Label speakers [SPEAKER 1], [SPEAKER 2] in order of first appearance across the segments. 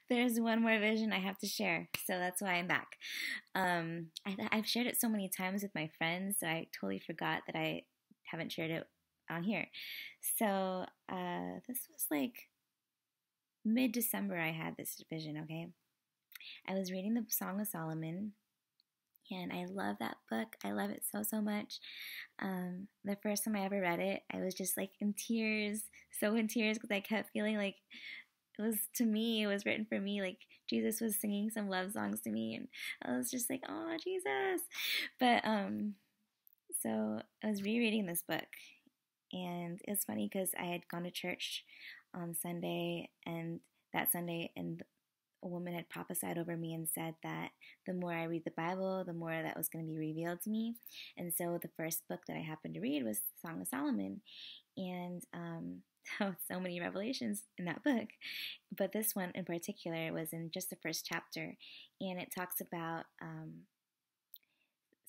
[SPEAKER 1] There's one more vision I have to share, so that's why I'm back. I've shared it so many times with my friends, so I totally forgot that I haven't shared it on here. So this was like mid-December. I had this vision. Okay, I was reading the Song of Solomon, and I love that book. I love it so much. The first time I ever read it, I was just like in tears, so in tears, because I kept feeling like it was to me, it was written for me, like Jesus was singing some love songs to me, and I was just like, oh, Jesus. But so I was rereading this book, and it's funny because I had gone to church on Sunday, and that Sunday, and a woman had prophesied over me and said that the more I read the Bible, the more that was going to be revealed to me. And so the first book that I happened to read was Song of Solomon, and so many revelations in that book. But this one in particular was in just the first chapter, and it talks about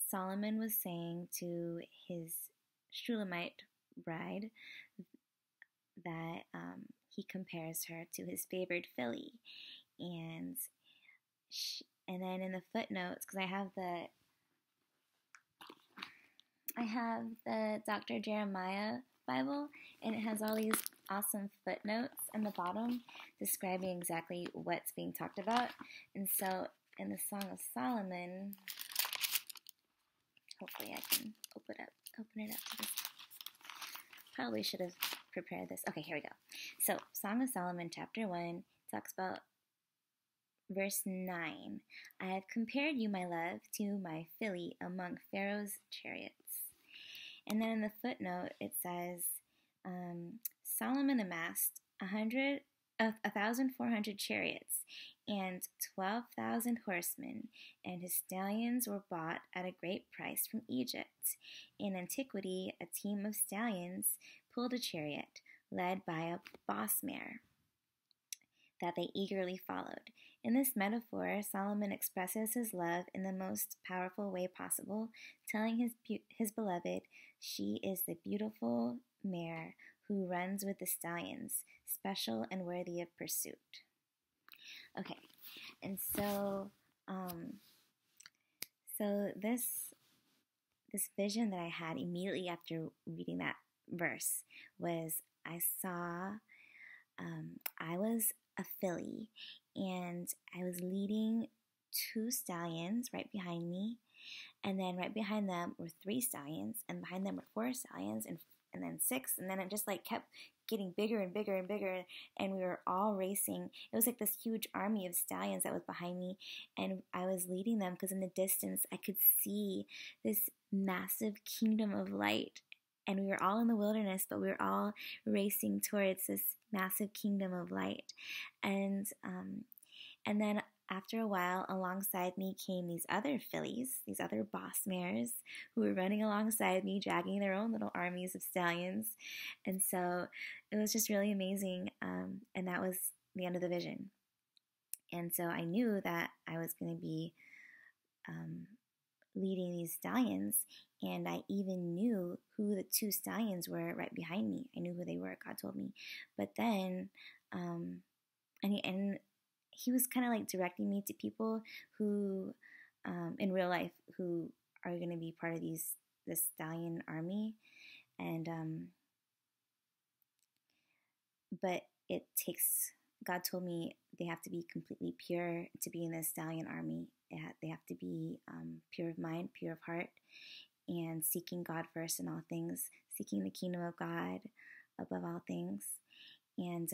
[SPEAKER 1] Solomon was saying to his Shulamite bride that he compares her to his favored filly, and and then in the footnotes, because I have the Dr. Jeremiah Bible, and it has all these awesome footnotes in the bottom describing exactly what's being talked about. And so in the Song of Solomon, hopefully I can open it up to this. Probably should have prepared this. Okay, here we go. So Song of Solomon chapter 1 talks about verse 9. I have compared you, my love, to my filly among Pharaoh's chariots. And then in the footnote, it says, Solomon amassed 1,400 chariots and 12,000 horsemen, and his stallions were bought at a great price from Egypt. In antiquity, a team of stallions pulled a chariot, led by a boss mare that they eagerly followed. In this metaphor, Solomon expresses his love in the most powerful way possible, telling his beloved, she is the beautiful mare who runs with the stallions, special and worthy of pursuit. Okay, and so this vision that I had immediately after reading that verse was I saw I was a filly, and I was leading two stallions right behind me, and then right behind them were three stallions, and behind them were four stallions, and then six, and then it just like kept getting bigger and bigger and bigger, and we were all racing. It was like this huge army of stallions that was behind me, and I was leading them because in the distance I could see this massive kingdom of light, and we were all in the wilderness, but we were all racing towards this massive kingdom of light. And then after a while, alongside me came these other fillies, these other boss mares, who were running alongside me, dragging their own little armies of stallions. And so it was just really amazing. And that was the end of the vision. And so I knew that I was going to be leading these stallions, and I even knew who the two stallions were right behind me. I knew who they were. God told me. But then, and he was kind of like directing me to people who, in real life, who are going to be part of this stallion army, and but it takes. God told me they have to be completely pure to be in the stallion army. They have to be pure of mind, pure of heart, and seeking God first in all things, seeking the kingdom of God above all things. And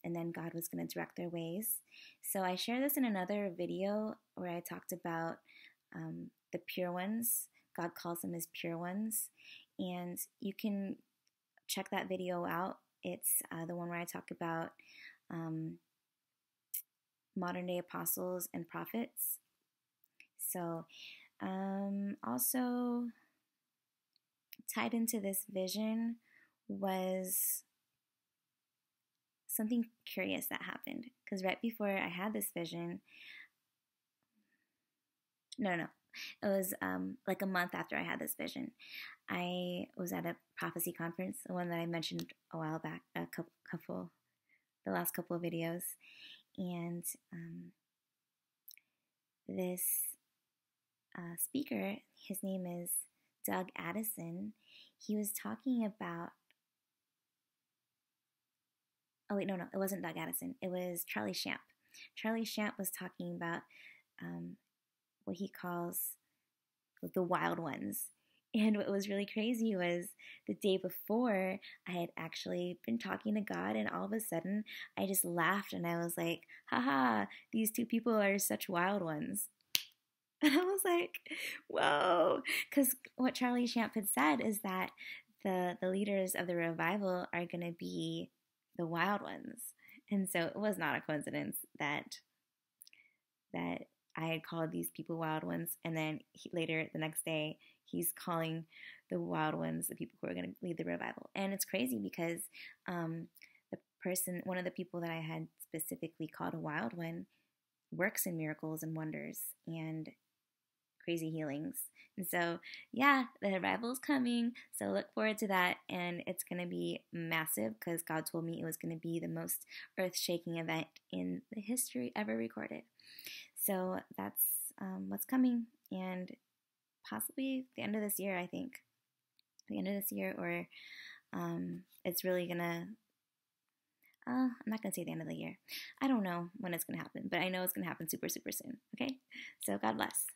[SPEAKER 1] then God was going to direct their ways. So I shared this in another video where I talked about the pure ones. God calls them his pure ones. And you can check that video out. It's the one where I talk about modern day apostles and prophets. So also tied into this vision was something curious that happened, because right before I had this vision, it was like a month after I had this vision, I was at a prophecy conference, the one that I mentioned a while back, the the last couple of videos. And this speaker, his name is Doug Addison. He was talking about, oh wait, no, it wasn't Doug Addison. It was Charlie Shamp. Charlie Shamp was talking about what he calls the wild ones. And what was really crazy was the day before, I had actually been talking to God, and all of a sudden, I just laughed and I was like, haha, these two people are such wild ones. And I was like, whoa. Because what Charlie Shamp had said is that the leaders of the revival are going to be the wild ones. And so it was not a coincidence that I had called these people wild ones, and then later the next day, he's calling the wild ones the people who are going to lead the revival. And it's crazy because one of the people that I had specifically called a wild one, works in miracles and wonders and crazy healings. And so, yeah, the revival's coming. So look forward to that. And it's going to be massive because God told me it was going to be the most earth-shaking event in the history ever recorded. So that's what's coming. And possibly the end of this year, I think. The end of this year, or it's really going to... I'm not going to say the end of the year. I don't know when it's going to happen, but I know it's going to happen super, super soon. Okay? So God bless.